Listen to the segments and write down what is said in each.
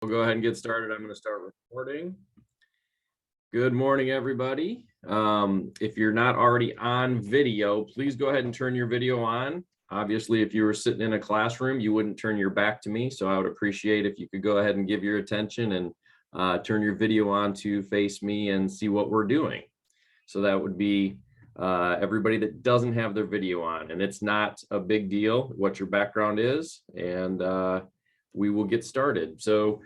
We'll go ahead and get started. I'm going to start recording. Good morning, everybody. If you're not already on video, please go ahead and turn your video on. Obviously, if you were sitting in a classroom, you wouldn't turn your back to me. So I would appreciate if you could go ahead and give your attention and turn your video on to face me and see what we're doing. So that would be everybody that doesn't have their video on, and it's not a big deal what your background is, and we will get started. So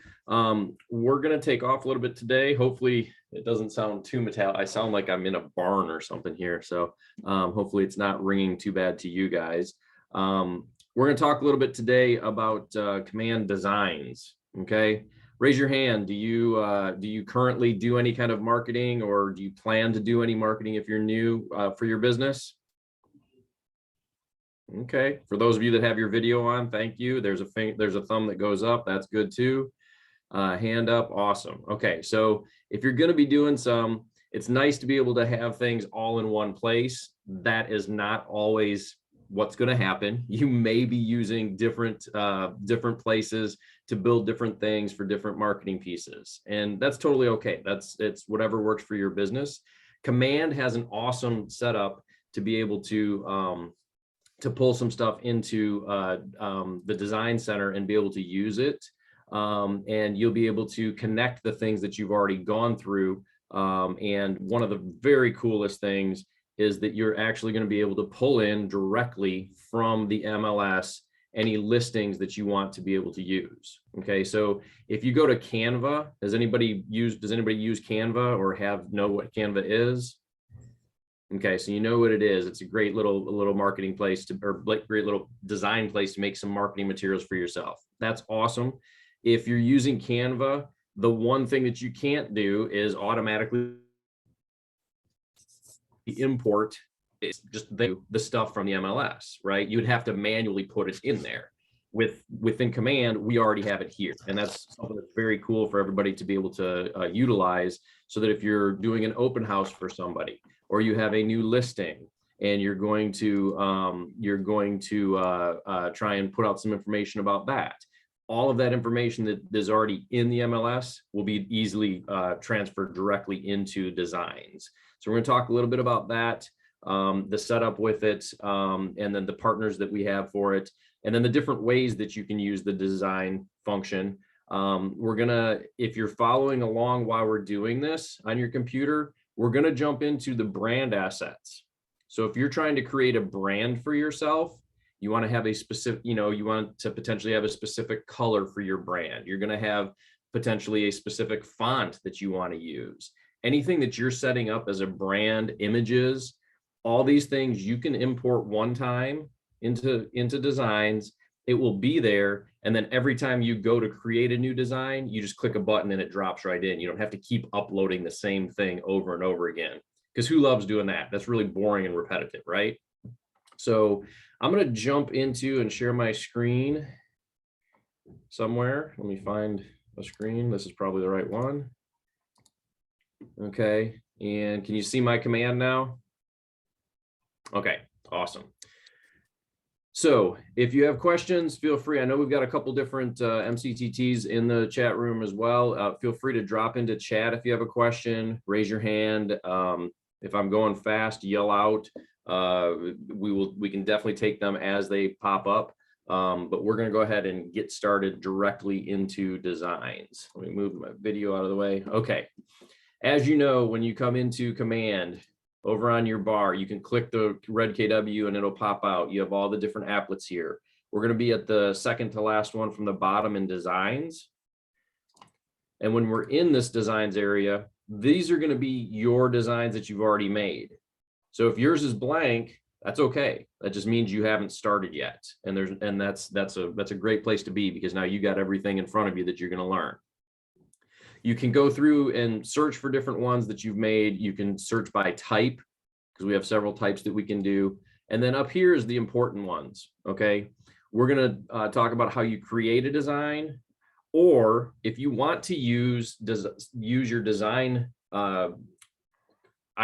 we're going to take off a little bit today. Hopefully it doesn't sound too metallic. I sound like I'm in a barn or something here. So hopefully it's not ringing too bad to you guys. We're going to talk a little bit today about command designs. Okay. Raise your hand. Do you currently do any kind of marketing, or do you plan to do any marketing if you're new for your business? Okay, for those of you that have your video on, thank you. There's a thumb that goes up. That's good too. Hand up, awesome. Okay, so if you're going to be doing some, it's nice to be able to have things all in one place. That is not always what's going to happen. You may be using different places to build different things for different marketing pieces, and that's totally okay. It's whatever works for your business. Command has an awesome setup to be able to pull some stuff into the design center and be able to use it. And you'll be able to connect the things that you've already gone through. And one of the very coolest things is that you're actually going to be able to pull in directly from the MLS any listings that you want to be able to use. Okay, so if you go to Canva, does anybody use Canva or know what Canva is? Okay, so you know what it is. It's a great little marketing place great little design place to make some marketing materials for yourself. That's awesome. If you're using Canva, the one thing that you can't do is automatically import just the stuff from the MLS, right? You'd have to manually put it in there. Within Command, we already have it here, and that's something that's very cool for everybody to be able to utilize, so that if you're doing an open house for somebody, or you have a new listing and you're going to try and put out some information about that, all of that information that is already in the MLS will be easily transferred directly into designs. So we're going to talk a little bit about that, the setup with it, and then the partners that we have for it, and then the different ways that you can use the design function. If you're following along while we're doing this on your computer, we're going to jump into the brand assets. So if you're trying to create a brand for yourself, you want to have a specific, you want to potentially have a specific color for your brand. You're going to have potentially a specific font that you want to use. Anything that you're setting up as a brand, images, all these things you can import one time into designs. It will be there, and then every time you go to create a new design, you just click a button and it drops right in. You don't have to keep uploading the same thing over and over again, because who loves doing that? That's really boring and repetitive, right? So I'm going to jump into and share my screen somewhere. Let me find a screen. This is probably the right one. Okay, and can you see my command now? Okay, awesome. So if you have questions, feel free. I know we've got a couple different MCTTs in the chat room as well. Feel free to drop into chat if you have a question, raise your hand. If I'm going fast, yell out. We can definitely take them as they pop up. But we're going to go ahead and get started directly into designs. Let me move my video out of the way. Okay. As you know, when you come into Command, over on your bar, you can click the red KW and it'll pop out. You have all the different applets here. We're going to be at the second to last one from the bottom in designs. And when we're in this designs area, these are going to be your designs that you've already made. So if yours is blank, that's okay. That just means you haven't started yet. And that's a great place to be, because now you got everything in front of you that you're going to learn. You can go through and search for different ones that you've made. You can search by type, because we have several types that we can do. And then up here is the important ones, okay? We're gonna talk about how you create a design, or if you want to use your design, I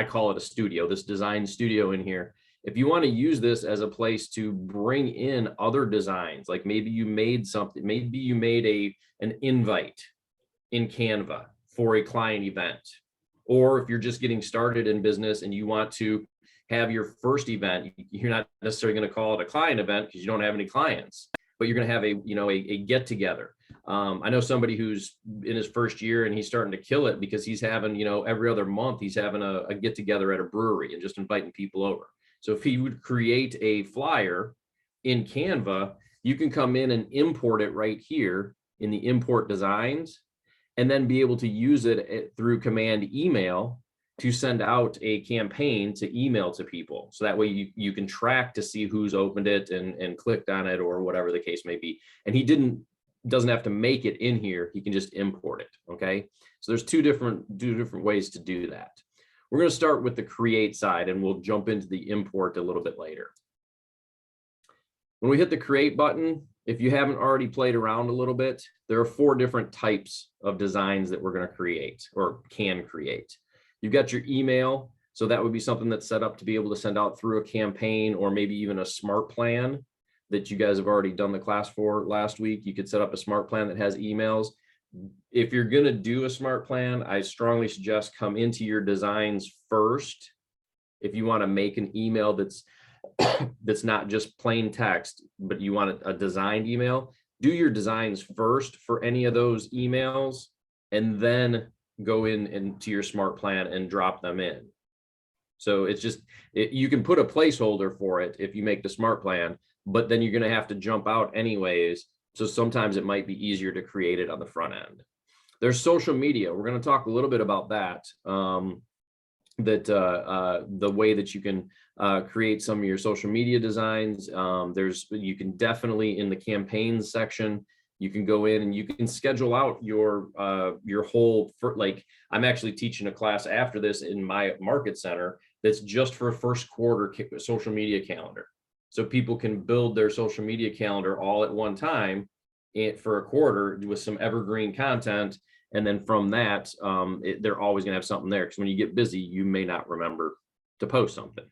call it a studio, this design studio in here. If you want to use this as a place to bring in other designs, like maybe you made something, maybe you made an invite, in Canva for a client event. Or if you're just getting started in business and you want to have your first event, you're not necessarily going to call it a client event because you don't have any clients, but you're going to have a get together. I know somebody who's in his first year and he's starting to kill it because he's having, every other month he's having a get together at a brewery and just inviting people over. So if he would create a flyer in Canva, you can come in and import it right here in the import designs, and then be able to use it through command email to send out a campaign to email to people. So that way you can track to see who's opened it and clicked on it or whatever the case may be. And he doesn't have to make it in here. He can just import it. Okay. So there's two different ways to do that. We're going to start with the create side and we'll jump into the import a little bit later. When we hit the create button, if you haven't already played around a little bit, there are 4 different types of designs that we're going to create or can create. You've got your email. So that would be something that's set up to be able to send out through a campaign or maybe even a smart plan that you guys have already done the class for last week. You could set up a smart plan that has emails. If you're going to do a smart plan, I strongly suggest come into your designs first. If you want to make an email that's not just plain text, but you want a designed email, do your designs first for any of those emails, and then go into your smart plan and drop them in. So it's just, you can put a placeholder for it if you make the smart plan, but then you're going to have to jump out anyways. So sometimes it might be easier to create it on the front end. There's social media. We're going to talk a little bit about that. The way that you can create some of your social media designs. You can definitely, in the campaigns section, you can go in and you can schedule out your whole, like I'm actually teaching a class after this in my market center that's just for a first quarter social media calendar. So people can build their social media calendar all at one time for a quarter with some evergreen content. And then from that, they're always going to have something there, because when you get busy, you may not remember to post something.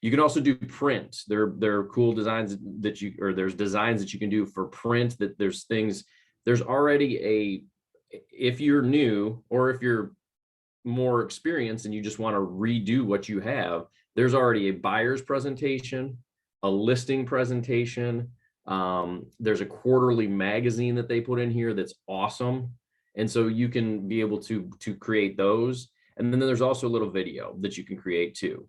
You can also do print. There are cool designs there's designs that you can do for print. That there's already if you're new or if you're more experienced and you just want to redo what you have, there's already a buyer's presentation, a listing presentation. There's a quarterly magazine that they put in here that's awesome. And so you can be able to create those. And then there's also a little video that you can create too.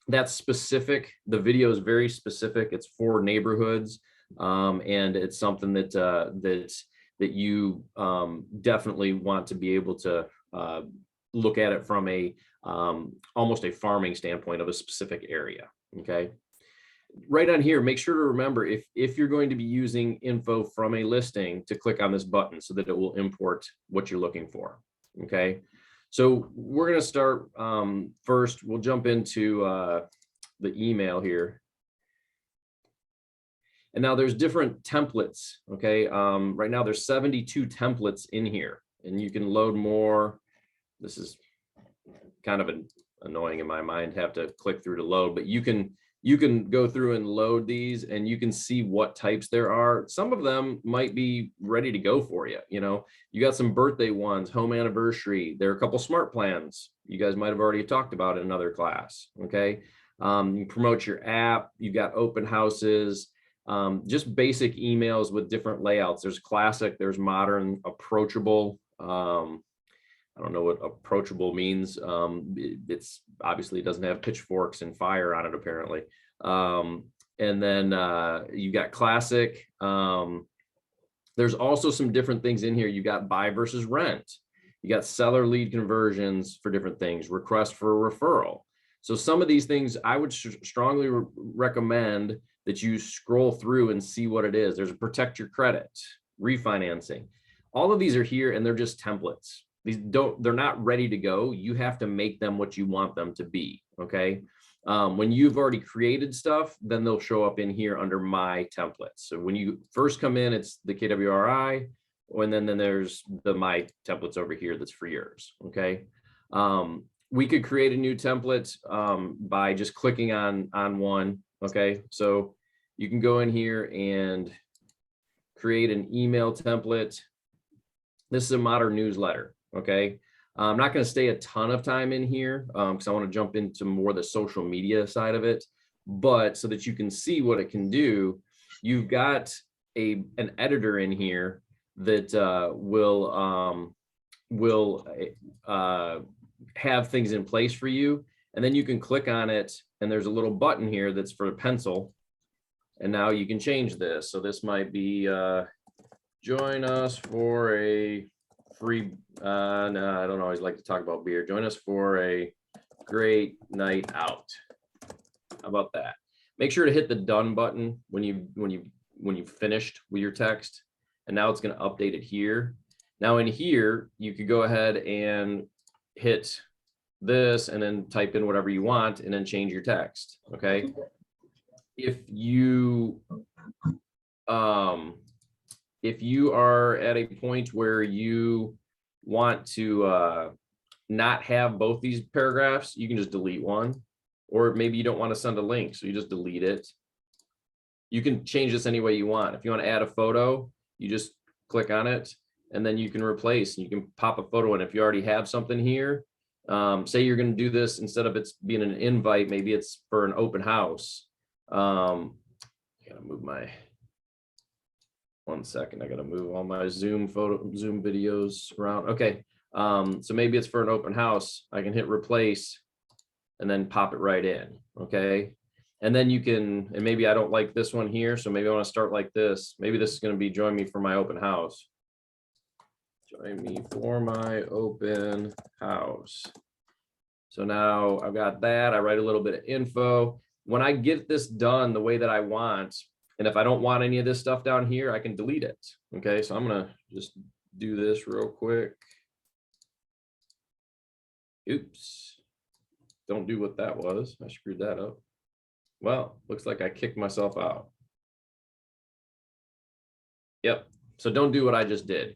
That's specific. The video is very specific. It's for neighborhoods. And it's something that you definitely want to be able to look at it from almost a farming standpoint of a specific area. Okay. Right on here, make sure to remember if you're going to be using info from a listing, to click on this button so that it will import what you're looking for. Okay, so we're going to start first. We'll jump into the email here. And now there's different templates. Okay, right now there's 72 templates in here, and you can load more. This is kind of annoying in my mind, have to click through to load, but you can go through and load these and you can see what types there are. Some of them might be ready to go for you. You got some birthday ones, home anniversary. There are a couple smart plans you guys might have already talked about in another class. Okay. You promote your app. You've got open houses, just basic emails with different layouts. There's classic, there's modern, approachable. I don't know what approachable means. It's obviously it doesn't have pitchforks and fire on it, apparently. And then you got classic. There's also some different things in here. You got buy versus rent. You got seller lead conversions for different things, request for a referral. So some of these things I would strongly recommend that you scroll through and see what it is. There's a protect your credit, refinancing. All of these are here and they're just templates. They're not ready to go. You have to make them what you want them to be. Okay. When you've already created stuff, then they'll show up in here under my templates. So when you first come in, it's the KWRI, and then there's the my templates over here that's for yours. Okay. We could create a new template by just clicking on one. Okay. So you can go in here and create an email template. this is a modern newsletter. Okay. I'm not going to stay a ton of time in here because I want to jump into more the social media side of it, but so that you can see what it can do, you've got an editor in here that will have things in place for you. And then you can click on it and there's a little button here that's for a pencil. And now you can change this. So this might be join us for a free, no, I don't always like to talk about beer. Join us for a great night out. How about that? Make sure to hit the done button when you've finished with your text. And now it's going to update it here. Now in here, you could go ahead and hit this and then type in whatever you want and then change your text. Okay. If you are at a point where you want to not have both these paragraphs, you can just delete one, or maybe you don't want to send a link, so you just delete it. You can change this any way you want. If you want to add a photo, you just click on it and then you can replace and you can pop a photo in. If you already have something here, say you're going to do this instead of it's being an invite, maybe it's for an open house. I gotta move my, 1 second. I gotta move all my Zoom videos around. Okay. So maybe it's for an open house. I can hit replace and then pop it right in. Okay. And then you can, and maybe I don't like this one here. So maybe I want to start like this. Maybe this is going to be join me for my open house. Join me for my open house. So now I've got that. I write a little bit of info. When I get this done the way that I want, and if I don't want any of this stuff down here, I can delete it. Okay, so I'm going to just do this real quick. Oops. Don't do what that was. I screwed that up. Well, looks like I kicked myself out. Yep. So don't do what I just did.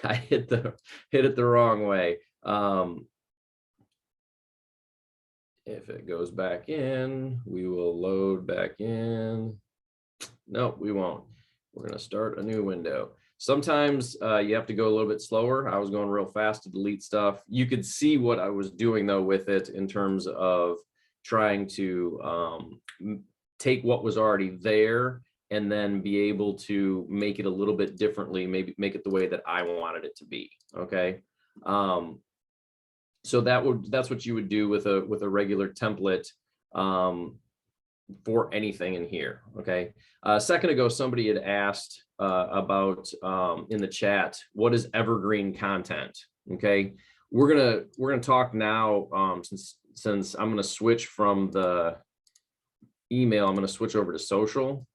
I hit it the wrong way. If it goes back in, we will load back in. No, we won't. We're going to start a new window. Sometimes you have to go a little bit slower. I was going real fast to delete stuff. You could see what I was doing though with it in terms of trying to take what was already there and then be able to make it a little bit differently, maybe make it the way that I wanted it to be. Okay. So that's what you would do with a regular template for anything in here. Okay. A second ago, somebody had asked about in the chat, what is evergreen content? Okay. We're gonna talk now since I'm gonna switch from the email, I'm gonna switch over to social.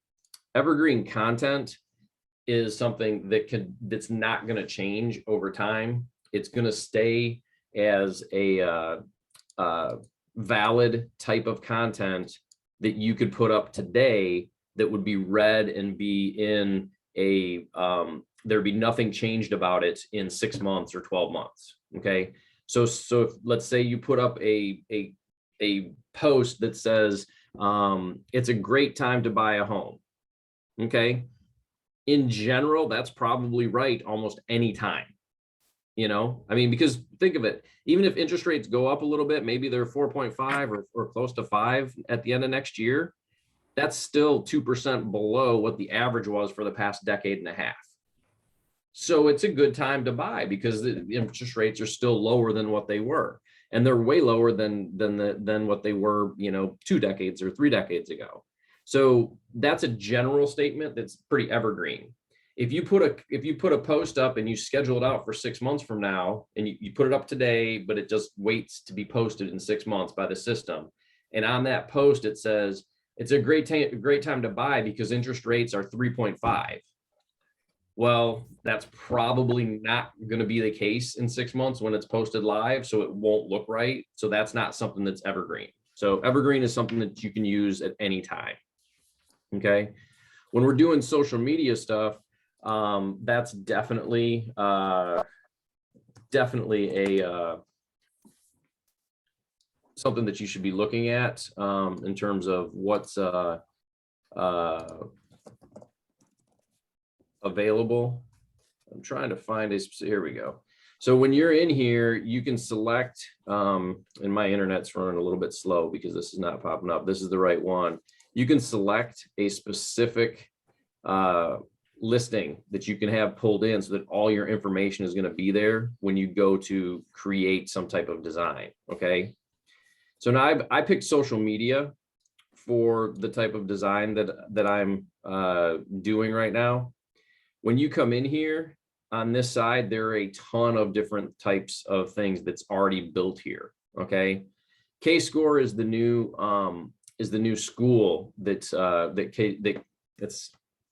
Evergreen content is something that's not gonna change over time. It's gonna stay as a valid type of content that you could put up today that would be read and be in a there'd be nothing changed about it in 6 months or 12 months. Okay. So if, let's say you put up a post that says it's a great time to buy a home. Okay. In general, that's probably right almost any time. You know, I mean, because think of it, even if interest rates go up a little bit, maybe they're 4.5 or close to 5 at the end of next year, that's still 2% below what the average was for the past decade and a half. So it's a good time to buy because the interest rates are still lower than what they were. And they're way lower than what they were, 2 decades or 3 decades ago. So that's a general statement that's pretty evergreen. If you put a post up and you schedule it out for 6 months from now, and you put it up today, but it just waits to be posted in 6 months by the system, and on that post it says it's a great time to buy because interest rates are 3.5. Well, that's probably not going to be the case in 6 months when it's posted live, so it won't look right. So that's not something that's evergreen. So evergreen is something that you can use at any time. Okay, when we're doing social media stuff, that's definitely a something that you should be looking at in terms of what's available. I'm trying to find here we go. So when you're in here, you can select, and my internet's running a little bit slow because this is not popping up. This is the right one. You can select a specific listing that you can have pulled in so that all your information is going to be there when you go to create some type of design. Okay. So now I picked social media for the type of design that I'm doing right now. When you come in here on this side, there are a ton of different types of things that's already built here. Okay. K-Score is the new school that's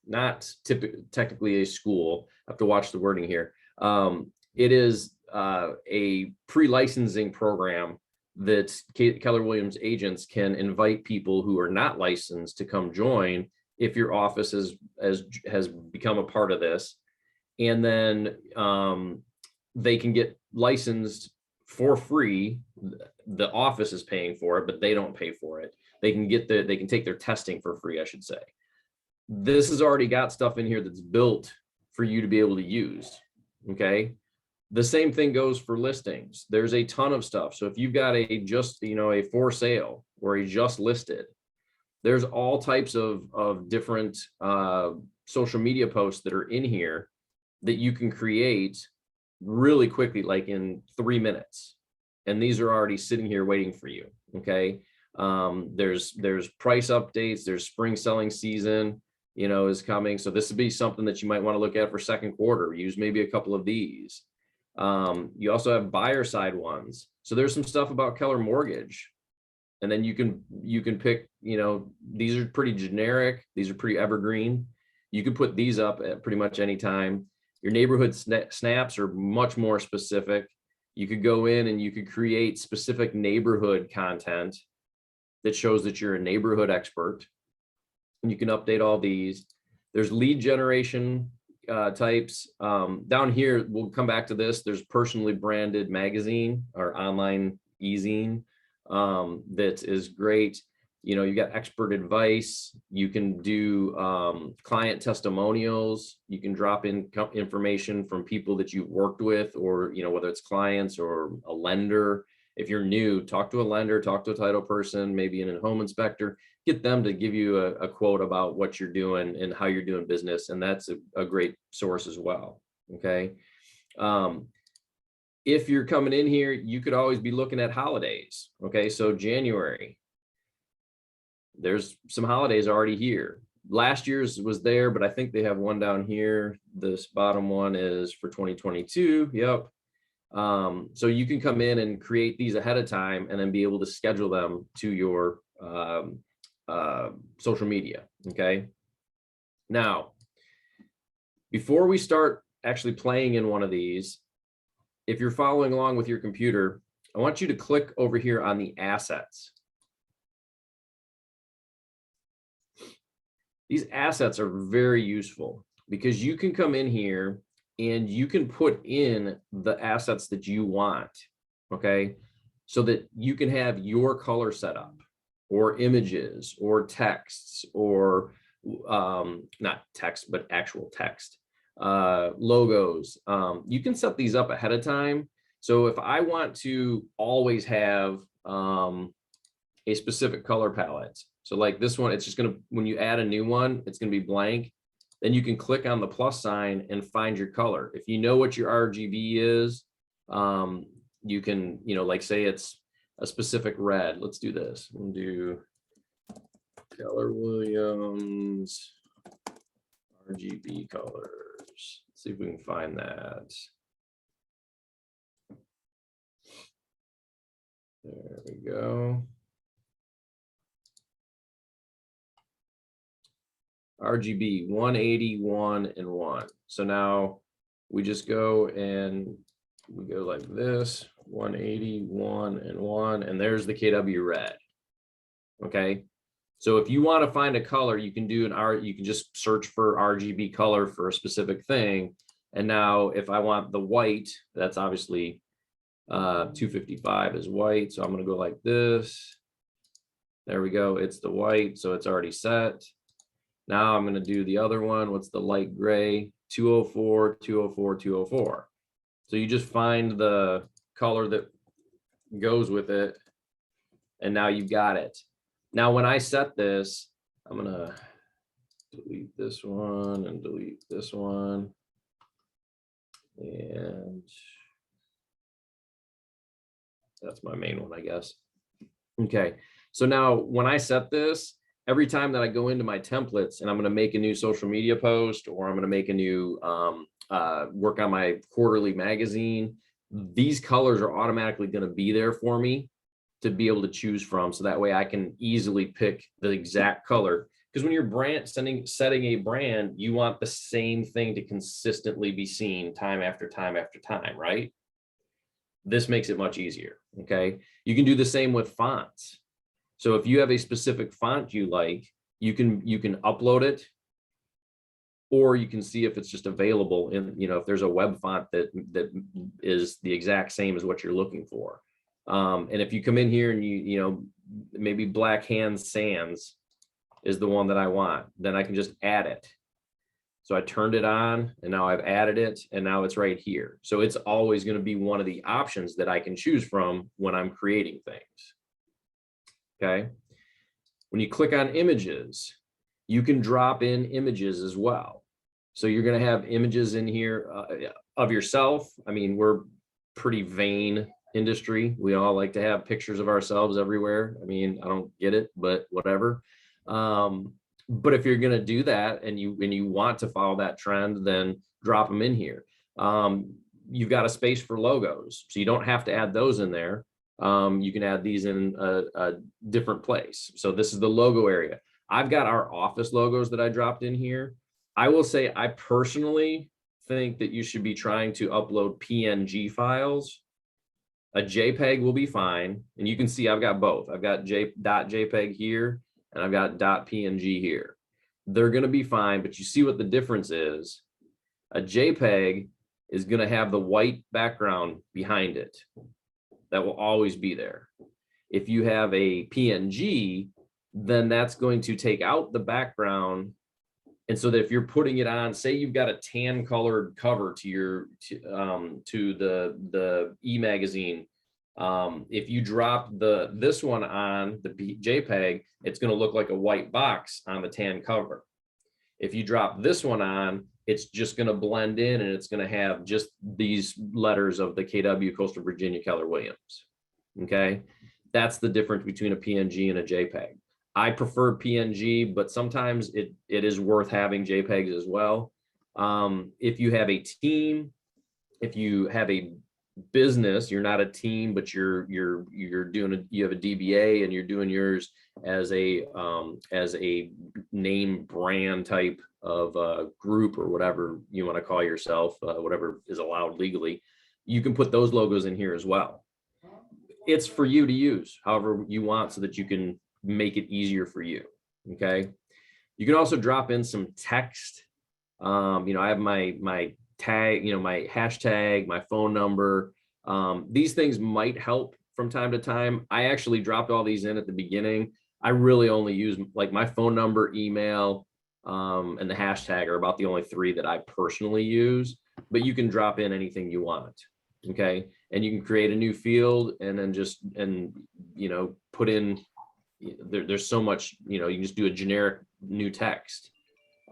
not technically a school. I have to watch the wording here. It is a pre-licensing program that Keller Williams agents can invite people who are not licensed to come join if your office has become a part of this. And then they can get licensed for free. The office is paying for it, but they don't pay for it. They can take their testing for free, I should say. This has already got stuff in here that's built for you to be able to use. Okay. The same thing goes for listings. There's a ton of stuff. So if you've got a for sale or a just listed, there's all types of different social media posts that are in here that you can create really quickly, like in 3 minutes. And these are already sitting here waiting for you. Okay. There's price updates, there's spring selling season, is coming. So this would be something that you might want to look at for second quarter. Use maybe a couple of these. You also have buyer side ones. So there's some stuff about Keller Mortgage. And then you can pick, these are pretty generic. These are pretty evergreen. You can put these up at pretty much any time. Your neighborhood snaps are much more specific. You could go in and you could create specific neighborhood content that shows that you're a neighborhood expert. And you can update all these. There's lead generation types. Down here, we'll come back to this. There's personally branded magazine or online e-zine that is great. You got expert advice. You can do client testimonials. You can drop in information from people that you've worked with, or whether it's clients or a lender. If you're new, talk to a lender, talk to a title person, maybe a home inspector. Get them to give you a quote about what you're doing and how you're doing business, and that's a great source as well. Okay. If you're coming in here, you could always be looking at holidays. Okay, so January, there's some holidays already here. Last year's was there, but I think they have one down here. This bottom one is for 2022. Yep. So you can come in and create these ahead of time and then be able to schedule them to your social media. Okay. Now, before we start actually playing in one of these, if you're following along with your computer, I want you to click over here on the assets. These assets are very useful because you can come in here and you can put in the assets that you want, okay? So that you can have your color set up, or images, or texts, or not text, but actual text, logos. You can set these up ahead of time. So if I want to always have a specific color palette, so like this one, it's just gonna, when you add a new one, it's gonna be blank. Then you can click on the plus sign and find your color. If you know what your RGB is, you can, like say it's a specific red. Let's do this. We'll do Keller Williams RGB colors. Let's see if we can find that. There we go. RGB 180, 1, and 1. So now we just go and we go like this, 180, 1, and 1, and there's the KW red. Okay. So if you want to find a color, you can do you can just search for RGB color for a specific thing. And now if I want the white, that's obviously 255 is white. So I'm going to go like this. There we go. It's the white. So it's already set. Now I'm going to do the other one. What's the light gray? 204, 204, 204. So you just find the color that goes with it, and now you've got it. Now, when I set this, I'm gonna delete this one and delete this one. And that's my main one, I guess. Okay, so now when I set this, every time that I go into my templates and I'm going to make a new social media post, or I'm going to make a new work on my quarterly magazine, these colors are automatically going to be there for me to be able to choose from. So that way I can easily pick the exact color. Because when you're setting a brand, you want the same thing to consistently be seen time after time after time, right? This makes it much easier. Okay, you can do the same with fonts. So if you have a specific font you like, you can upload it, or you can see if it's just available in, if there's a web font that is the exact same as what you're looking for. And if you come in here and maybe Black Hands Sans is the one that I want, then I can just add it. So I turned it on, and now I've added it, and now it's right here. So it's always going to be one of the options that I can choose from when I'm creating things. Okay. When you click on images, you can drop in images as well. So you're going to have images in here of yourself. I mean, we're pretty vain industry. We all like to have pictures of ourselves everywhere. I mean, I don't get it, but whatever. But if you're going to do that and you want to follow that trend, then drop them in here. You've got a space for logos, so you don't have to add those in there. You can add these in a different place. So this is the logo area. I've got our office logos that I dropped in here. I will say I personally think that you should be trying to upload PNG files. A JPEG will be fine. And you can see I've got both. I've got .jpeg here, and I've got .png here. They're going to be fine, but you see what the difference is. A JPEG is going to have the white background behind it. That will always be there. If you have a PNG, then that's going to take out the background. And so that if you're putting it on, say you've got a tan colored cover to the e-magazine, if you drop this one on the JPEG, it's going to look like a white box on the tan cover. If you drop this one on, it's just going to blend in, and it's going to have just these letters of the KW, Coastal Virginia, Keller Williams. Okay, that's the difference between a PNG and a JPEG. I prefer PNG, but sometimes it is worth having JPEGs as well. If you have a team, if you have a business, you're not a team, but you have a DBA and you're doing yours as a name brand type of group, or whatever you want to call yourself, whatever is allowed legally, you can put those logos in here as well. It's for you to use however you want, so that you can make it easier for you. Okay, you can also drop in some text. I have my tag, my hashtag, my phone number. These things might help from time to time. I actually dropped all these in at the beginning. I really only use like my phone number, email, and the hashtag are about the only three that I personally use, but you can drop in anything you want. Okay, and you can create a new field, and then put in, there's so much, you can just do a generic new text.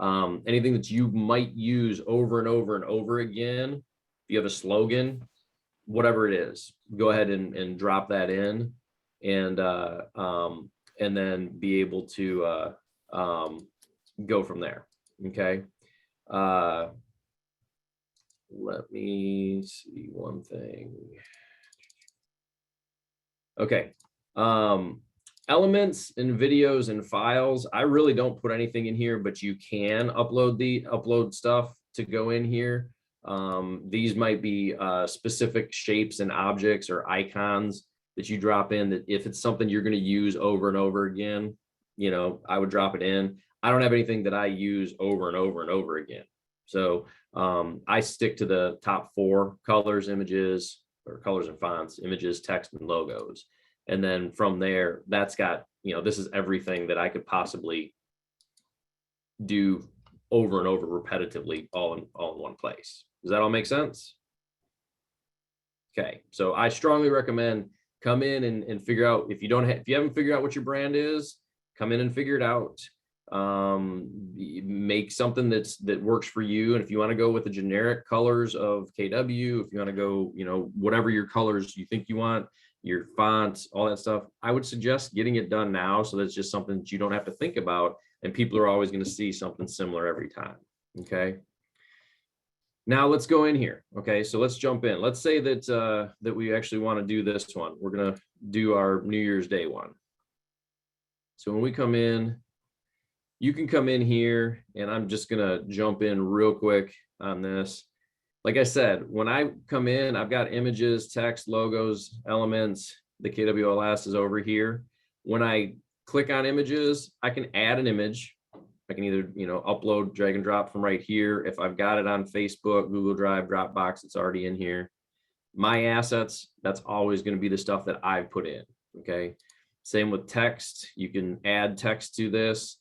Anything that you might use over and over and over again. If you have a slogan, whatever it is, go ahead and drop that in, and then be able to go from there. Okay. Let me see one thing. Okay. Elements and videos and files. I really don't put anything in here, but you can upload stuff to go in here. These might be specific shapes and objects or icons that you drop in, that if it's something you're going to use over and over again, I would drop it in. I don't have anything that I use over and over and over again. So I stick to the top 4 colors, images, or colors and fonts, images, text, and logos. And then from there, that's got, this is everything that I could possibly do over and over repetitively all in one place. Does that all make sense? Okay, so I strongly recommend come in and figure out, if you haven't figured out what your brand is, come in and figure it out. Make something that works for you. And if you want to go with the generic colors of KW, if you want to go, whatever your colors you think you want, your fonts, all that stuff, I would suggest getting it done now, so that's just something that you don't have to think about, and people are always going to see something similar every time. Okay. Now let's go in here. Okay, so let's jump in. Let's say that that we actually want to do this one. We're gonna do our New Year's Day one. So when we come in, you can come in here, and I'm just gonna jump in real quick on this. Like I said, when I come in, I've got images, text, logos, elements. The KWLS is over here. When I click on images, I can add an image. I can either, upload, drag and drop from right here. If I've got it on Facebook, Google Drive, Dropbox, it's already in here. My assets, that's always going to be the stuff that I've put in. Okay. Same with text. You can add text to this.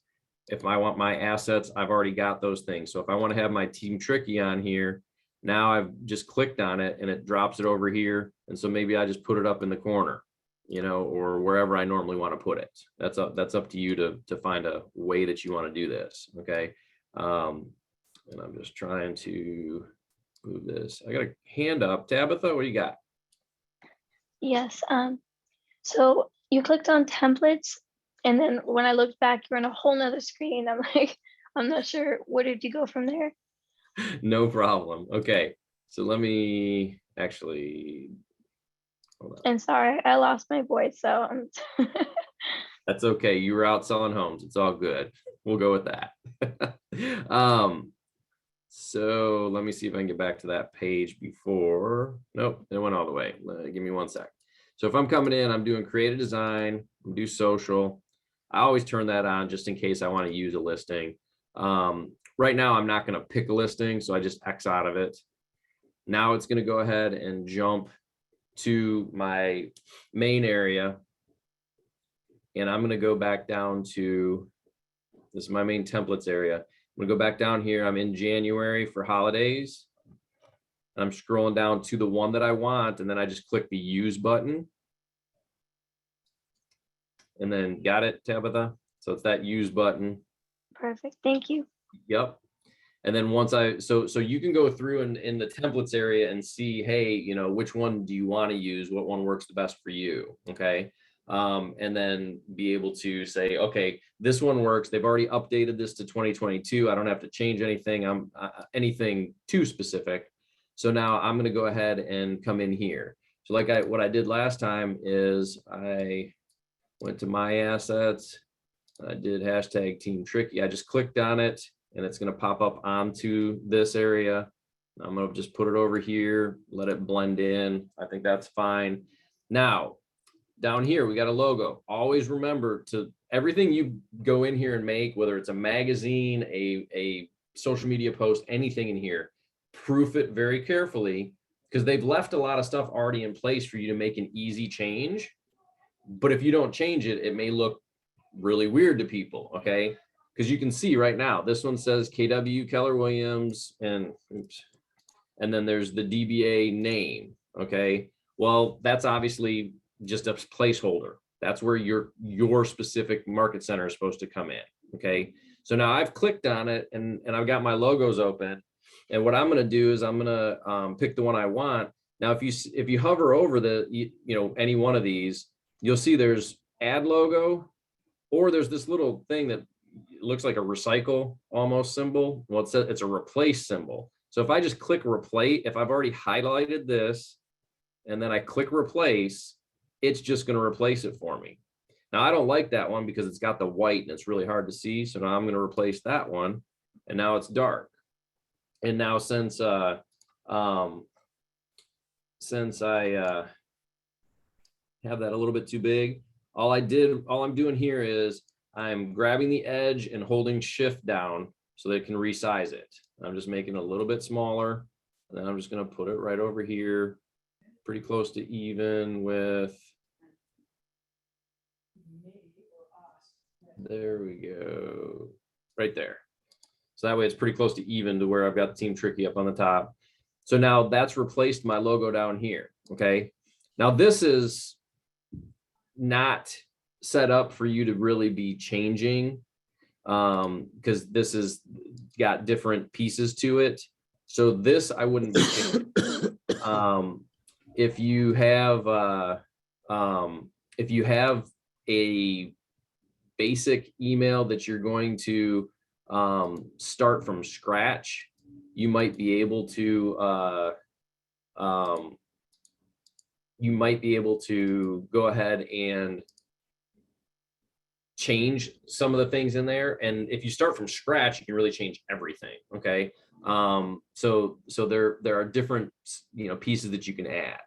If I want my assets, I've already got those things. So if I want to have my Team Tricky on here, now I've just clicked on it and it drops it over here. And so maybe I just put it up in the corner, or wherever I normally want to put it. That's up to you to find a way that you want to do this. Okay. And I'm just trying to move this. I got a hand up. Tabitha, what do you got? Yes. So you clicked on templates, and then when I looked back, you're on a whole nother screen. I'm like, I'm not sure. Where did you go from there? No problem. Okay. So let me actually, hold on. And sorry, I lost my voice. So That's okay. You were out selling homes. It's all good. We'll go with that. So let me see if I can get back to that page before. Nope, it went all the way. Give me one sec. So if I'm coming in, I'm doing create a design, do social. I always turn that on just in case I want to use a listing. Right now, I'm not going to pick a listing, so I just X out of it. Now it's going to go ahead and jump to my main area. And I'm going to go back down to, this is my main templates area. I'm going to go back down here. I'm in January for holidays. I'm scrolling down to the one that I want, and then I just click the use button. And then got it, Tabitha? So it's that use button. Perfect. Thank you. Yep. And then once so you can go through in the templates area and see, hey, which one do you want to use? What one works the best for you? Okay. And then be able to say, okay, this one works. They've already updated this to 2022. I don't have to change anything. Anything too specific. So now I'm going to go ahead and come in here. So what I did last time is I went to my assets. I did hashtag Team Tricky. I just clicked on it, and it's going to pop up onto this area. I'm going to just put it over here, let it blend in. I think that's fine. Now, down here, we got a logo. Always remember to everything you go in here and make, whether it's a magazine, a social media post, anything in here, proof it very carefully, because they've left a lot of stuff already in place for you to make an easy change. But if you don't change it, it may look really weird to people. Okay. Because you can see right now, this one says KW Keller Williams, and then there's the DBA name. Okay. Well, that's obviously just a placeholder. That's where your specific market center is supposed to come in. Okay. So now I've clicked on it, and I've got my logos open. And what I'm going to do is I'm going to pick the one I want. Now, if you hover over any one of these, you'll see there's add logo, or there's this little thing that looks like a recycle almost symbol. Well, it's a replace symbol. So if I just click replace, if I've already highlighted this and then I click replace, it's just going to replace it for me. Now, I don't like that one because it's got the white and it's really hard to see. So now I'm going to replace that one, and now it's dark. And now since I have that a little bit too big, all I'm doing here is I'm grabbing the edge and holding shift down so that it can resize it. I'm just making it a little bit smaller, and then I'm just going to put it right over here, pretty close to even with, there we go, right there. So that way it's pretty close to even to where I've got Team Tricky up on the top. So now that's replaced my logo down here. Okay. Now this is not set up for you to really be changing because this has got different pieces to it. So this I wouldn't be changing. If you have a basic email that you're going to start from scratch, you might be able to go ahead and change some of the things in there. And if you start from scratch, you can really change everything. Okay. So there are different, pieces that you can add.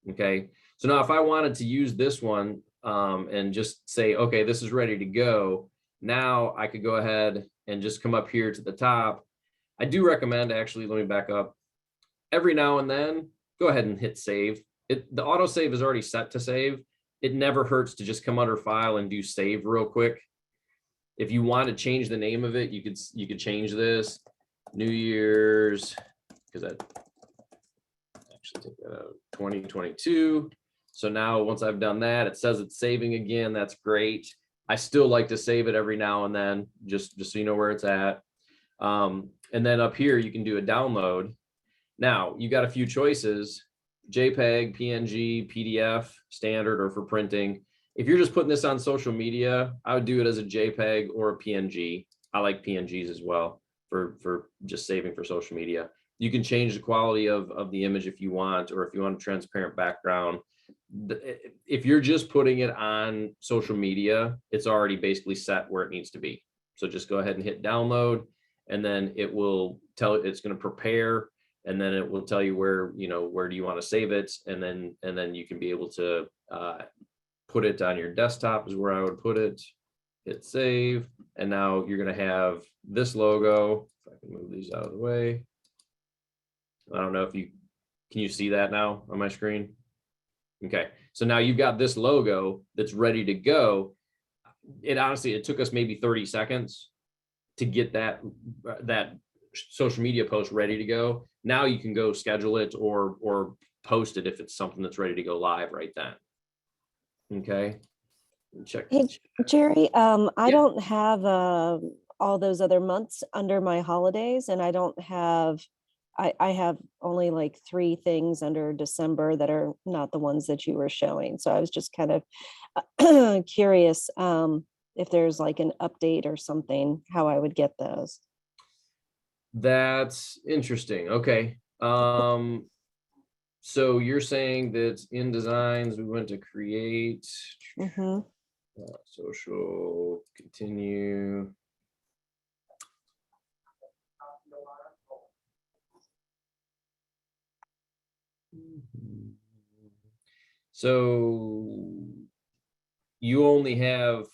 Okay. So now if I wanted to use this one, and just say, okay, this is ready to go. Now I could go ahead and just come up here to the top. I do recommend, actually, let me back up. Every now and then, go ahead and hit save. The autosave is already set to save. It never hurts to just come under file and do save real quick. If you want to change the name of it, you could change this New Year's, because I actually take that out, 2022. So now once I've done that, it says it's saving again. That's great. I still like to save it every now and then, just so you know where it's at. And then up here, you can do a download. Now you got a few choices: JPEG, PNG, PDF, standard, or for printing. If you're just putting this on social media, I would do it as a JPEG or a PNG. I like PNGs as well for just saving for social media. You can change the quality of the image if you want, or if you want a transparent background. If you're just putting it on social media, it's already basically set where it needs to be. So just go ahead and hit download, and then it will it's going to prepare, and then it will tell you where do you want to save it, and then you can be able to put it on your desktop is where I would put it. Hit save, and now you're going to have this logo. If I can move these out of the way. I don't know if can you see that now on my screen? Okay, so now you've got this logo that's ready to go. It took us maybe 30 seconds to get that social media post ready to go. Now you can go schedule it or post it if it's something that's ready to go live right then. Okay, check. Hey, Jerry, I don't have all those other months under my holidays, and I don't have I have only like 3 things under December that are not the ones that you were showing. So I was just kind of curious if there's like an update or something, how I would get those. That's interesting. Okay. So you're saying that in designs, we went to create, social, continue. So you only have.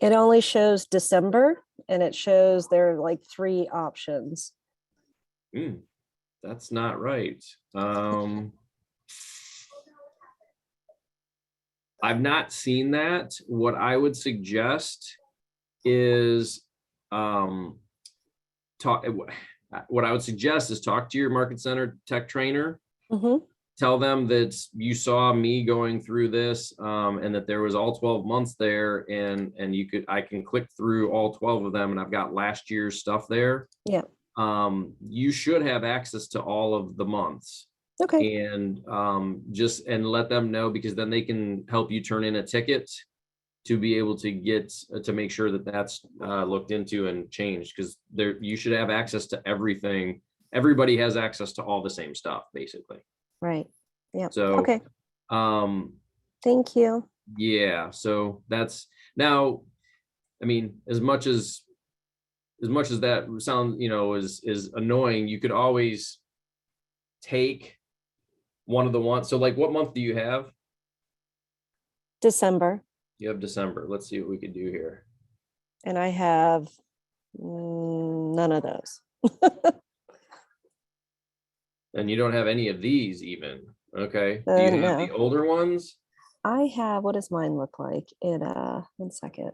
It only shows December, and it shows there are like 3 options. That's not right. I've not seen that. What I would suggest is talk to your market center tech trainer. Tell them that you saw me going through this, and that there was all 12 months there, and I can click through all 12 of them, and I've got last year's stuff there. Yeah. You should have access to all of the months. Okay. And and let them know, because then they can help you turn in a ticket to be able to get to make sure that that's looked into and changed, because you should have access to everything. Everybody has access to all the same stuff, basically. Right. Yeah. So okay. Thank you. Yeah. So that's now, I mean, as much as that sound, is annoying, you could always take one of the ones. So like, what month do you have? December. You have December. Let's see what we could do here. And I have none of those. And you don't have any of these even. Okay. Do you have the older ones? I have, what does mine look like? One second.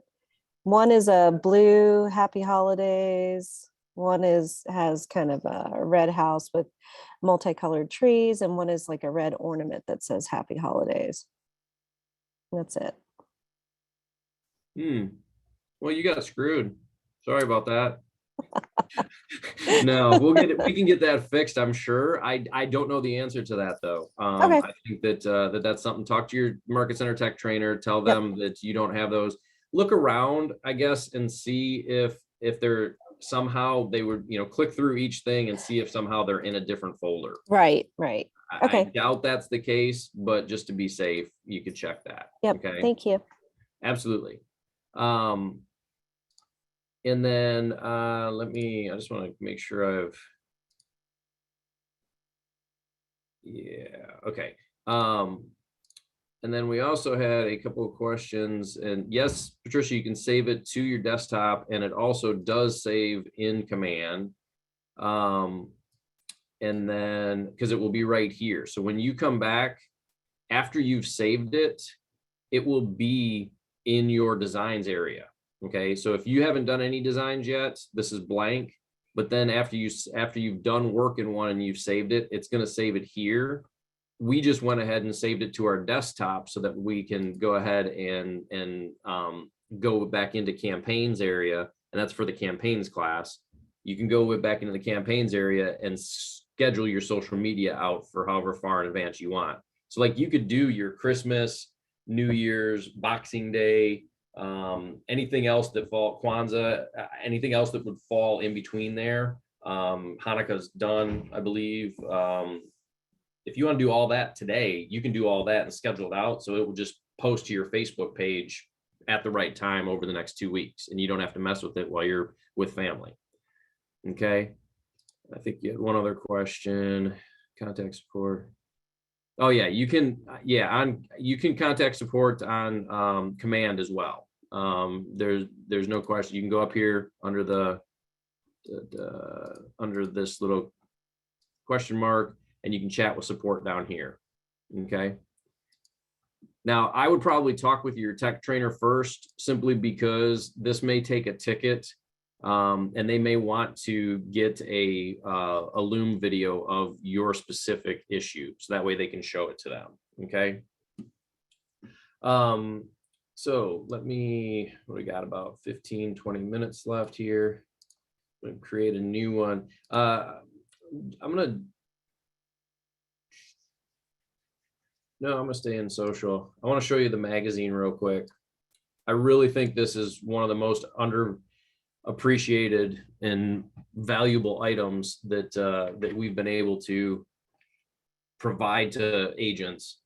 One is a blue Happy Holidays. One has kind of a red house with multicolored trees, and one is like a red ornament that says Happy Holidays. That's it. Well, you got screwed. Sorry about that. No, we can get that fixed, I'm sure. I don't know the answer to that though. Okay. I think that that's something. Talk to your market center tech trainer, tell them that you don't have those. Look around, I guess, and see if they're somehow they would, click through each thing and see if somehow they're in a different folder. Right. I Okay. doubt that's the case, but just to be safe, you could check that. Yep. Okay. Thank you. Absolutely. And then I just want to make sure okay. And then we also had a couple of questions, and yes, Patricia, you can save it to your desktop, and it also does save in command. And then because it will be right here. So when you come back after you've saved it, it will be in your designs area. Okay, so if you haven't done any designs yet, this is blank. But then after you've done work in one and you've saved it, it's going to save it here. We just went ahead and saved it to our desktop so that we can go ahead and go back into campaigns area, and that's for the campaigns class. You can go back into the campaigns area and schedule your social media out for however far in advance you want. So like you could do your Christmas, New Year's, Boxing Day, anything else that Kwanzaa, anything else that would fall in between there. Hanukkah's done, I believe. If you want to do all that today, you can do all that and schedule it out. So it will just post to your Facebook page at the right time over the next 2 weeks, and you don't have to mess with it while you're with family. Okay. I think you had one other question. Contact support. Oh yeah, you can contact support on command as well. There's no question. You can go up here under under this little question mark, and you can chat with support down here. Okay. Now, I would probably talk with your tech trainer first, simply because this may take a ticket, and they may want to get a Loom video of your specific issue, so that way they can show it to them. Okay. So what we got, about 15, 20 minutes left here. I'm going to create a new one. I'm going to stay in social. I want to show you the magazine real quick. I really think this is one of the most underappreciated and valuable items that we've been able to provide to agents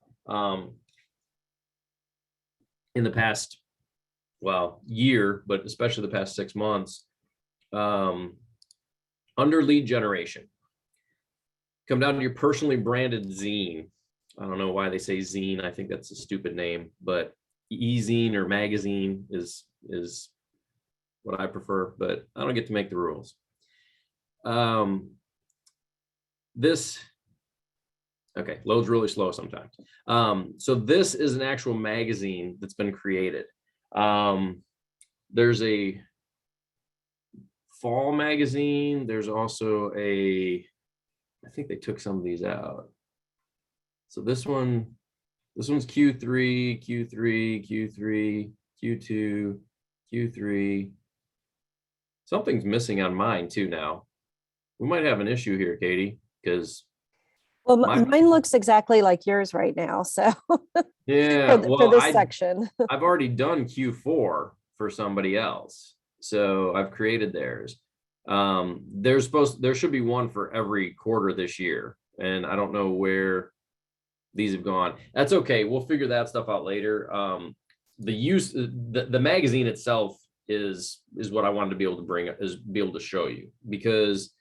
in the past, year, but especially the past 6 months. Under lead generation, come down to your personally branded zine. I don't know why they say zine. I think that's a stupid name, but e-zine or magazine is what I prefer, but I don't get to make the rules. This, okay, loads really slow sometimes. So this is an actual magazine that's been created. There's a fall magazine. There's also I think they took some of these out. So this one's Q3, Q3, Q3, Q2, Q3. Something's missing on mine too now. We might have an issue here, Katie, because mine looks exactly like yours right now. So yeah, for this section, I've already done Q4 for somebody else, so I've created theirs. There should be one for every quarter this year, and I don't know where these have gone. That's okay. We'll figure that stuff out later. The magazine itself is what I wanted to be able to show you, because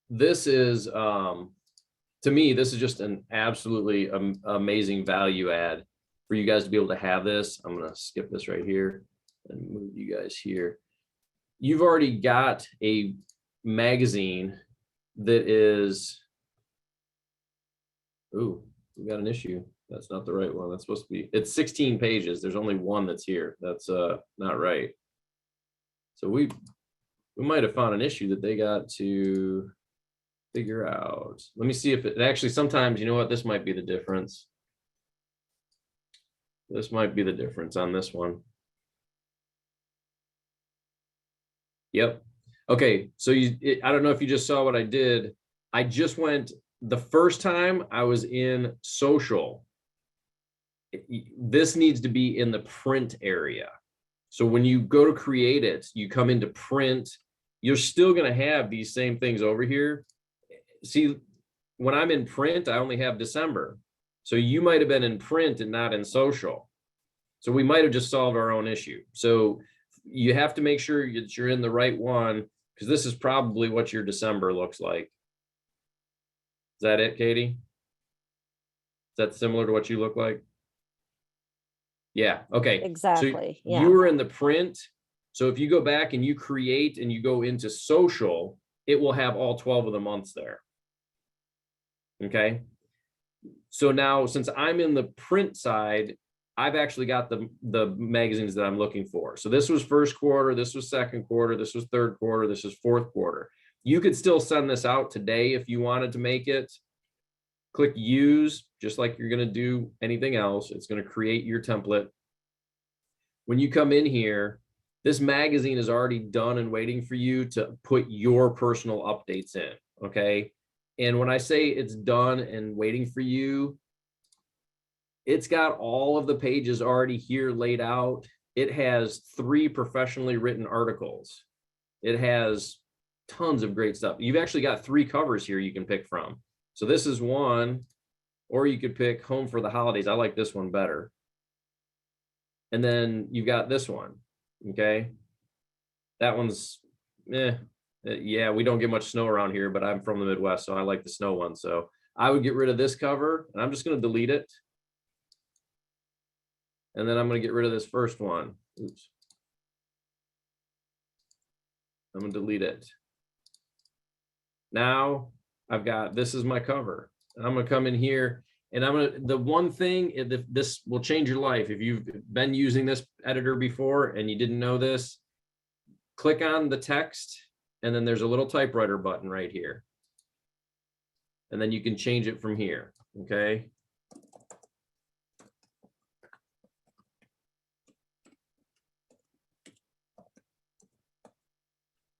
this is, to me, this is just an absolutely amazing value add for you guys to be able to have this. I'm going to skip this right here and move you guys here. You've already got a magazine that is, ooh, we got an issue. That's not the right one. That's supposed to be, it's 16 pages. There's only one that's here. That's not right. So we might have found an issue that they got to figure out. Let me see if it actually, sometimes, you know what, this might be the difference. This might be the difference on this one. Yep. Okay, so I don't know if you just saw what I did. I just went, the first time I was in social. This needs to be in the print area. So when you go to create it, you come into print, you're still going to have these same things over here. See, when I'm in print, I only have December. So you might have been in print and not in social. So we might have just solved our own issue. So you have to make sure that you're in the right one, because this is probably what your December looks like. Is that it, Katie? Is that similar to what you look like? Yeah, okay. Exactly. So yeah. you were in the print. So if you go back and you create and you go into social, it will have all 12 of the months there. Okay. So now, since I'm in the print side, I've actually got the magazines that I'm looking for. So this was first quarter, this was second quarter, this was third quarter, this is fourth quarter. You could still send this out today if you wanted to make it. Click use, just like you're going to do anything else. It's going to create your template. When you come in here, this magazine is already done and waiting for you to put your personal updates in. Okay. And when I say it's done and waiting for you, it's got all of the pages already here laid out. It has 3 professionally written articles. It has tons of great stuff. You've actually got 3 covers here you can pick from. So this is one, or you could pick Home for the Holidays. I like this one better. And then you've got this one. Okay. That one's, yeah, we don't get much snow around here, but I'm from the Midwest, so I like the snow one. So I would get rid of this cover, and I'm just going to delete it. And then I'm going to get rid of this first one. Oops. I'm going to delete it. Now I've got, this is my cover. And I'm going to come in here, and I'm going to, the one thing, this will change your life. If you've been using this editor before and you didn't know this, click on the text, and then there's a little typewriter button right here. And then you can change it from here. Okay.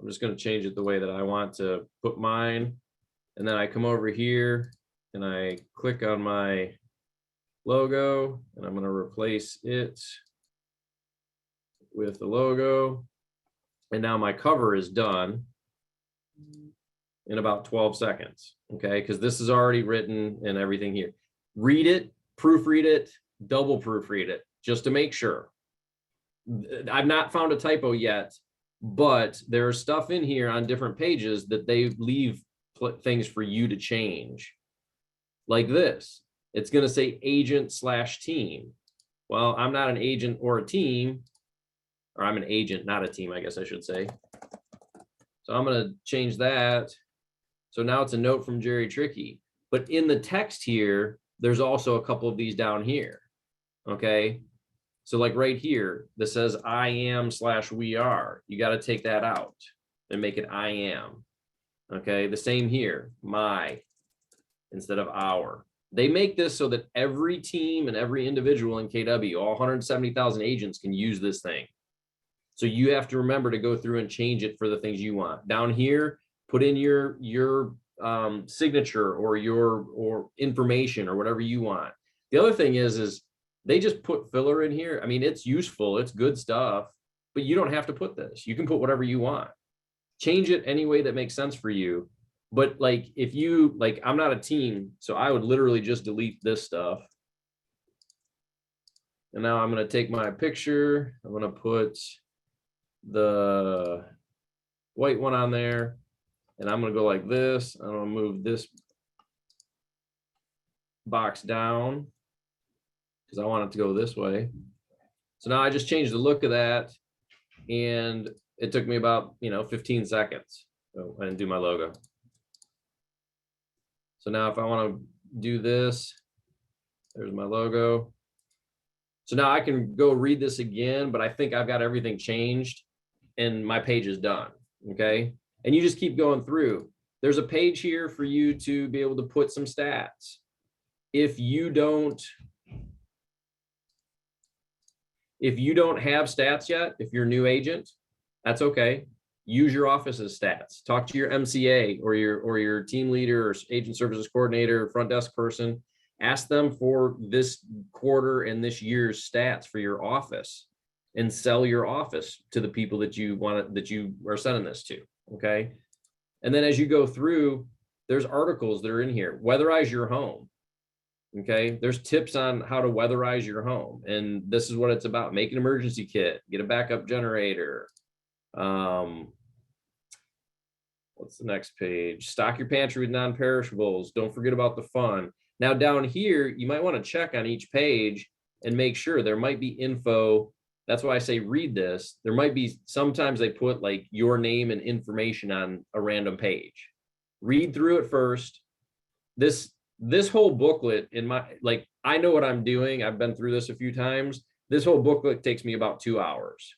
I'm just going to change it the way that I want to put mine. And then I come over here and I click on my logo, and I'm going to replace it with the logo. And now my cover is done in about 12 seconds. Okay. Because this is already written and everything here. Read it, proofread it, double proofread it, just to make sure. I've not found a typo yet, but there's stuff in here on different pages that they leave things for you to change. Like this, it's going to say agent/team. Well, I'm not an agent or a team, or I'm an agent, not a team, I guess I should say. So I'm going to change that. So now it's a note from Jerry Tricky. But in the text here, there's also a couple of these down here. Okay. So like right here, this says I am/we are. You got to take that out and make it I am. Okay. The same here, my instead of our. They make this so that every team and every individual in KW, all 170,000 agents, can use this thing. So you have to remember to go through and change it for the things you want. Down here, put in your signature or your information or whatever you want. The other thing is they just put filler in here. I mean, it's useful, it's good stuff, but you don't have to put this. You can put whatever you want. Change it any way that makes sense for you. But like, if you, like, I'm not a team, so I would literally just delete this stuff. And now I'm going to take my picture. I'm going to put the white one on there, and I'm going to go like this. I'm going to move this box down because I want it to go this way. So now I just changed the look of that, and it took me about 15 seconds. So I didn't do my logo. So now if I want to do this, There's my logo. So now I can go read this again, but I think I've got everything changed and my page is done. Okay. And you just keep going through. There's a page here for you to be able to put some stats. If you don't have stats yet, if you're a new agent, that's okay. Use your office's stats. Talk to your MCA or your team leader or agent services coordinator, front desk person. Ask them for this quarter and this year's stats for your office and sell your office to the people that you are sending this to. Okay. And then as you go through, there's articles that are in here. Weatherize your home. Okay. There's tips on how to weatherize your home. And this is what it's about. Make an emergency kit, get a backup generator. What's the next page? Stock your pantry with non-perishables. Don't forget about the fun. Now down here, you might want to check on each page and make sure there might be info. That's why I say read this. There might be, sometimes they put like your name and information on a random page. Read through it first. This whole booklet I know what I'm doing. I've been through this a few times. This whole booklet takes me about 2 hours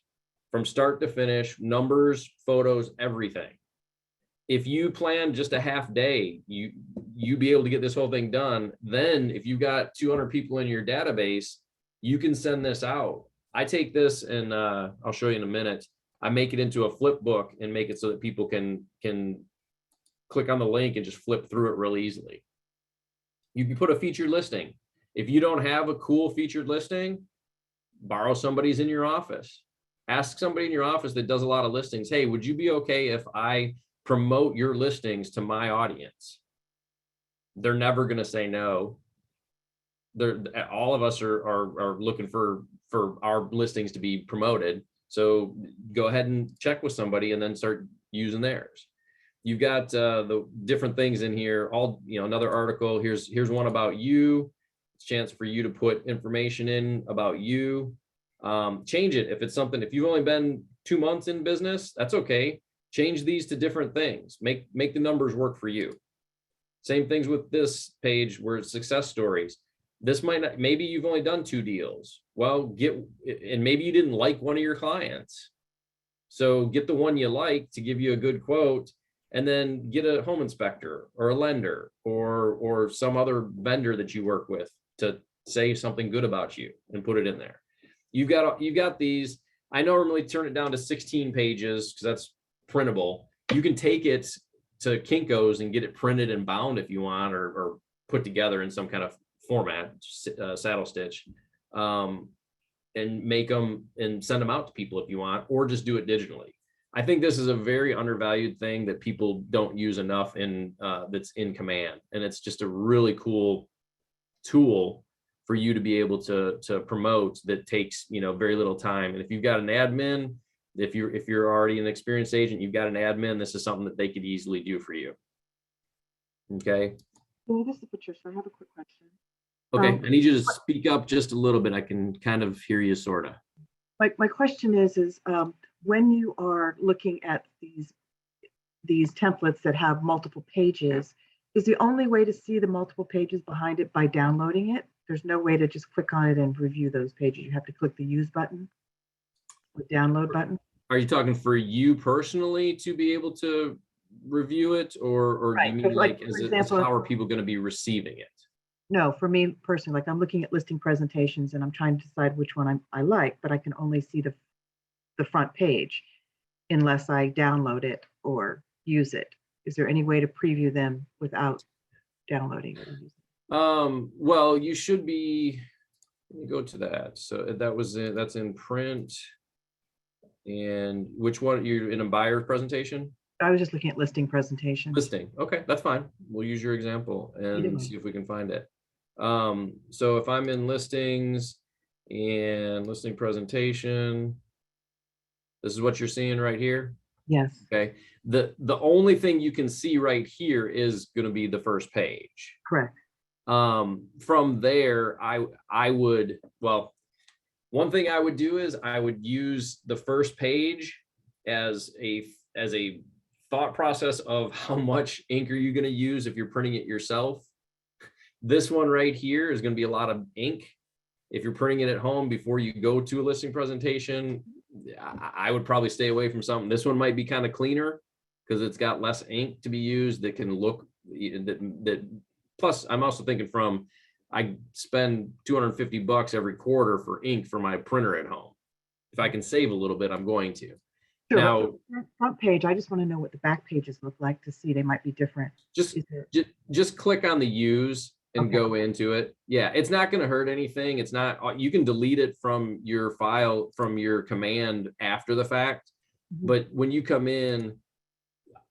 from start to finish, numbers, photos, everything. If you plan just a half day, you be able to get this whole thing done. Then if you got 200 people in your database, you can send this out. I take this and I'll show you in a minute. I make it into a flip book and make it so that people can click on the link and just flip through it really easily. You can put a featured listing. If you don't have a cool featured listing, borrow somebody's in your office. Ask somebody in your office that does a lot of listings, hey, would you be okay if I promote your listings to my audience? They're never going to say no. All of us are looking for our listings to be promoted. So go ahead and check with somebody and then start using theirs. You've got the different things in here. Another article. Here's one about you. It's a chance for you to put information in about you. Change it if it's something. If you've only been 2 months in business, that's okay. Change these to different things. Make the numbers work for you. Same things with this page where it's success stories. This might not, maybe you've only done 2 deals. Well, and maybe you didn't like one of your clients. So get the one you like to give you a good quote, and then get a home inspector or a lender or some other vendor that you work with to say something good about you and put it in there. You've got these. I normally turn it down to 16 pages because that's printable. You can take it to Kinko's and get it printed and bound if you want, or put together in some kind of format, saddle stitch, and make them and send them out to people if you want, or just do it digitally. I think this is a very undervalued thing that people don't use enough that's in Command. And it's just a really cool tool for you to be able to promote that takes, very little time. And if you've got an admin, if you're already an experienced agent, you've got an admin, this is something that they could easily do for you. Okay. This is Patricia. I have a quick question. Okay. I need you to speak up just a little bit. I can kind of hear you sort of. My question is when you are looking at these templates that have multiple pages, is the only way to see the multiple pages behind it by downloading it? There's no way to just click on it and review those pages. You have to click the use button, the download button. Are you talking for you personally to be able to review it, or Right. do you mean For example, how are people going to be receiving it? No, for me personally, like I'm looking at listing presentations and I'm trying to decide which one I like, but I can only see the front page unless I download it or use it. Is there any way to preview them without downloading it? Well, you should be. Let me go to that. So that's in print. And which one? You're in a buyer presentation? I was just looking at listing presentations. Listing. Okay, that's fine. We'll use your example and see if we can find it. So if I'm in listings and listing presentation, this is what you're seeing right here. Yes. Okay. The only thing you can see right here is going to be the first page. Correct. From there, I would, well, one thing I would do is I would use the first page as a thought process of how much ink are you going to use if you're printing it yourself. This one right here is going to be a lot of ink. If you're printing it at home before you go to a listing presentation, I would probably stay away from something. This one might be kind of cleaner because it's got less ink to be used that can look that. Plus, I'm also thinking I spend $250 every quarter for ink for my printer at home. If I can save a little bit, I'm going to. Sure, Now, but the front page, I just want to know what the back pages look like to see. They might be different. just click on the use and Okay. go into it. Yeah, it's not going to hurt anything. It's not, you can delete it from your file, from your command after the fact. Mhm. But when you come in,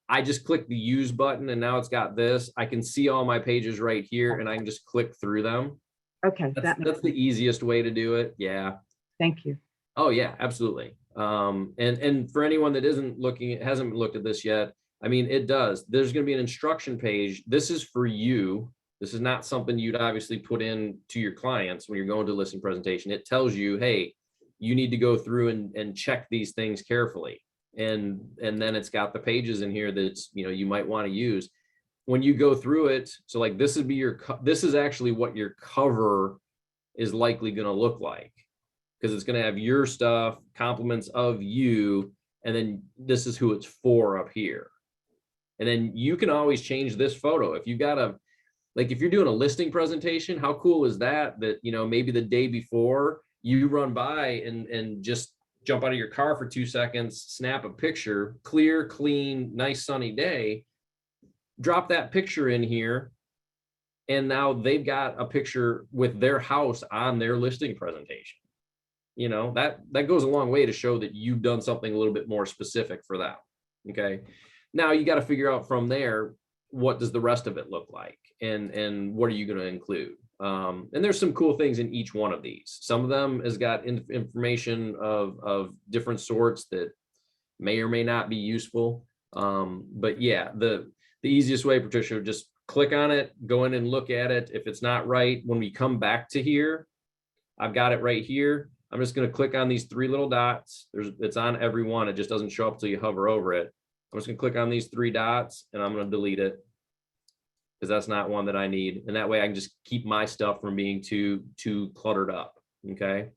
I just click the use button and now it's got this. I can see all my pages right here and I can just click through them. Okay, That's the easiest way to do it. Yeah. thank you. Oh yeah, absolutely. And for anyone that hasn't looked at this yet, I mean, it does. There's going to be an instruction page. This is for you. This is not something you'd obviously put in to your clients when you're going to a listing presentation. It tells you, hey, you need to go through and check these things carefully. And then it's got the pages in here that you might want to use when you go through it. So like this would be this is actually what your cover is likely going to look like, because it's going to have your stuff, compliments of you, and then this is who it's for up here. And then you can always change this photo. If you've got if you're doing a listing presentation, how cool is that maybe the day before you run by and just jump out of your car for 2 seconds, snap a picture, clear, clean, nice sunny day, drop that picture in here. And now they've got a picture with their house on their listing presentation. That goes a long way to show that you've done something a little bit more specific for them. Okay. Now you got to figure out from there, what does the rest of it look like? And what are you going to include? And there's some cool things in each one of these. Some of them has got information of different sorts that may or may not be useful. But yeah, the easiest way, Patricia, just click on it, go in and look at it. If it's not right, when we come back to here, I've got it right here. I'm just going to click on these 3 little dots. It's on every one. It just doesn't show up till you hover over it. I'm just going to click on these 3 dots and I'm going to delete it, because that's not one that I need. And that way I can just keep my stuff from being too cluttered up. Okay.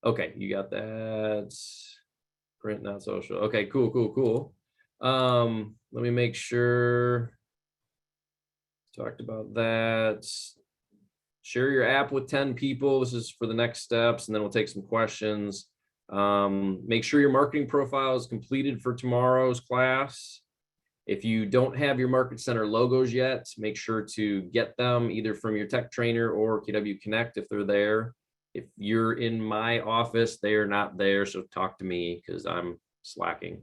Okay, you got that. Print, not social. Okay, cool. Let me make sure. Talked about that. Share your app with 10 people. This is for the next steps, and then we'll take some questions. Make sure your marketing profile is completed for tomorrow's class. If you don't have your Market Center logos yet, make sure to get them either from your tech trainer or KW Connect if they're there. If you're in my office, they are not there, so talk to me because I'm slacking.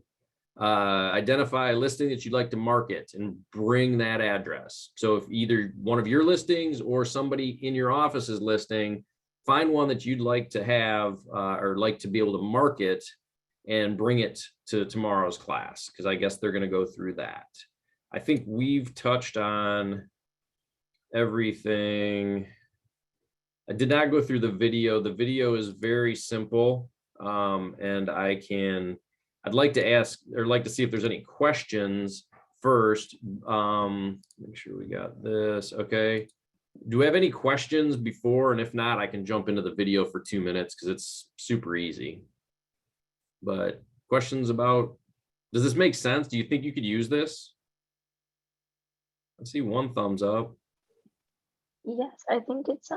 Identify a listing that you'd like to market and bring that address. So if either one of your listings or somebody in your office's listing, find one that you'd like to have or like to be able to market and bring it to tomorrow's class, because I guess they're going to go through that. I think we've touched on everything. I did not go through the video. The video is very simple, and I'd like to ask or like to see if there's any questions first. Make sure we got this. Okay. Do we have any questions before? And if not, I can jump into the video for 2 minutes because it's super easy. But questions about, does this make sense? Do you think you could use this? I see 1 thumbs up. Yes, I think it's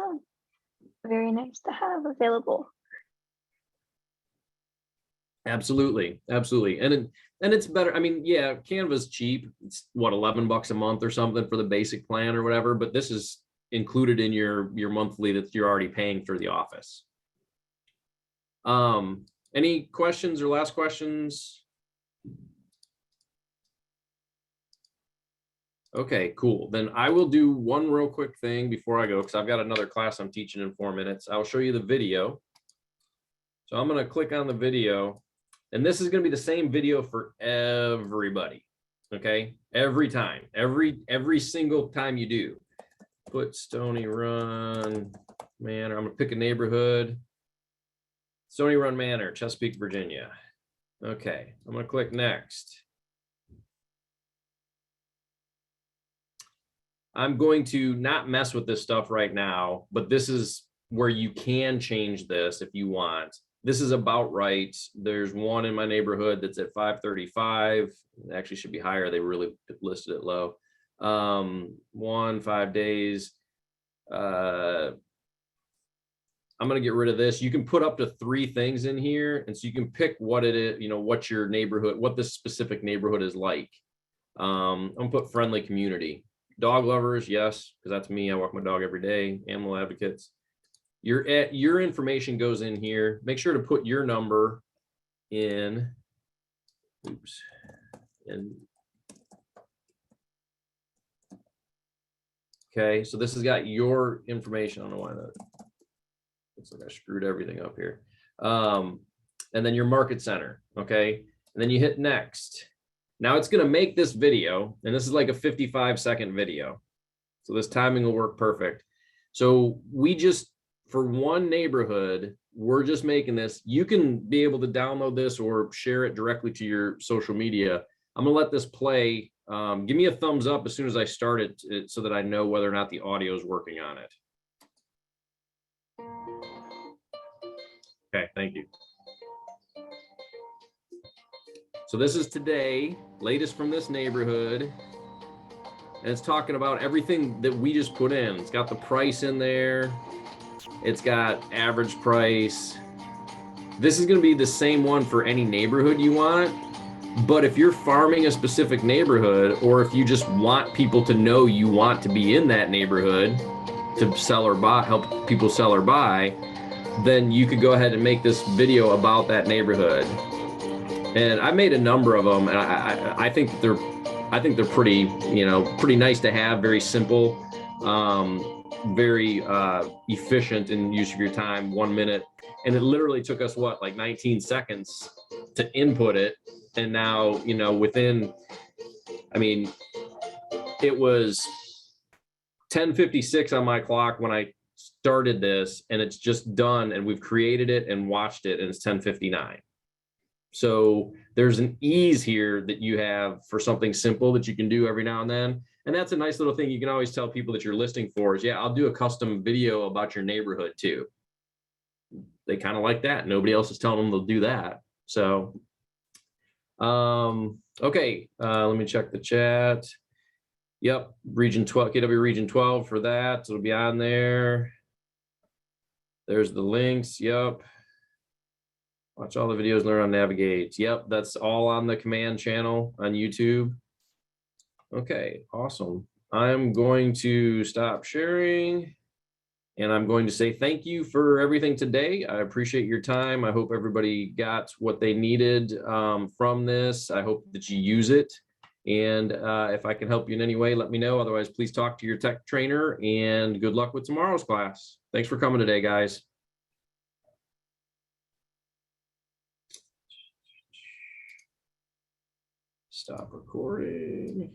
very nice to have available. Absolutely. And it's better. I mean, yeah, Canva's cheap. It's what, $11 a month or something for the basic plan or whatever, but this is included in your monthly that you're already paying for the office. Any questions or last questions? Okay, cool. Then I will do one real quick thing before I go, because I've got another class I'm teaching in 4 minutes. I'll show you the video. So I'm going to click on the video, and this is going to be the same video for everybody. Okay, every time, every single time you do. Put Stony Run Manor. I'm going to pick a neighborhood. Stony Run Manor, Chesapeake, Virginia. Okay, I'm going to click next. I'm going to not mess with this stuff right now, but this is where you can change this if you want. This is about right. There's one in my neighborhood that's at 535. It actually should be higher. They really listed it low. 5 days. I'm going to get rid of this. You can put up to 3 things in here. And so you can pick what it is, what your neighborhood, what this specific neighborhood is like. I'm going to put friendly community. Dog lovers, yes, because that's me. I walk my dog every day. Animal advocates. Your information goes in here. Make sure to put your number in. Oops. And okay, so this has got your information. I don't know why that looks like I screwed everything up here. And then your market center. Okay, and then you hit next. Now it's going to make this video, and this is like a 55-second video. So this timing will work perfect. So we just, for one neighborhood, we're just making this. You can be able to download this or share it directly to your social media. I'm going to let this play. Give me a thumbs up as soon as I start it so that I know whether or not the audio is working on it. Okay, thank you. So this is today, latest from this neighborhood. And it's talking about everything that we just put in. It's got the price in there. It's got average price. This is going to be the same one for any neighborhood you want. But if you're farming a specific neighborhood, or if you just want people to know you want to be in that neighborhood to sell or buy, help people sell or buy, then you could go ahead and make this video about that neighborhood. And I made a number of them, and I think they're pretty, pretty nice to have, very simple, very efficient in use of your time, 1 minute. And it literally took us like 19 seconds to input it. And now, within, it was 10:56 on my clock when I started this, and it's just done, and we've created it and watched it, and it's 10:59. So there's an ease here that you have for something simple that you can do every now and then. And that's a nice little thing you can always tell people that you're listing for is, yeah, I'll do a custom video about your neighborhood too. They kind of like that. Nobody else is telling them they'll do that. So, okay, let me check the chat. Yep, region 12, KW region 12 for that. It'll be on there. There's the links. Yep. Watch all the videos, learn how to navigate. Yep, that's all on the command channel on YouTube. Okay, awesome. I'm going to stop sharing, and I'm going to say thank you for everything today. I appreciate your time. I hope everybody got what they needed from this. I hope that you use it. And if I can help you in any way, let me know. Otherwise, please talk to your tech trainer, and good luck with tomorrow's class. Thanks for coming today, guys. Stop recording.